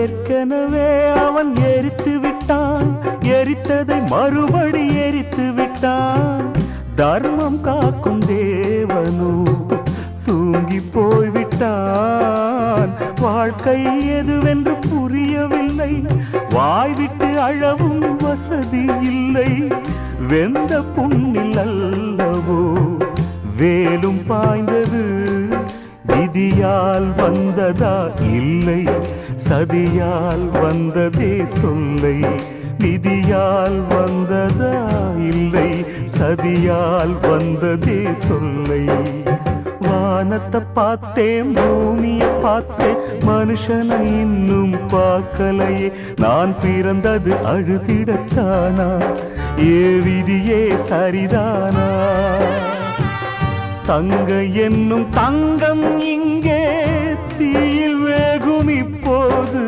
ஏற்கனவே அவன் எரித்து விட்டான், எரித்ததை மறுபடி எரித்து விட்டான். தர்மம் காக்கும் தேவனோ தூங்கி போய்விட்டான். வாழ்க்கை எதுவென்று புரியவில்லை, வாய்விட்டு அழவும் வசதி இல்லை. வெந்த புண்ணில் அல்லவோ வேலும் பாய்ந்தது, விதியால் வந்ததா இல்லை, சதியால் வந்ததே தொல்லை. விதியால் வந்ததா இல்லை, சதியால் வந்ததே தொல்லை. வானத்தை பார்த்தேன், பூமியை பார்த்தேன், மனுஷனை இன்னும் பார்க்கலையே. நான் பிறந்தது அழுதிடத்தானா, ஏ விதியே சரிதானா? தங்க என்னும் தங்கம் இங்கே தீயில் வேகும் இப்போது.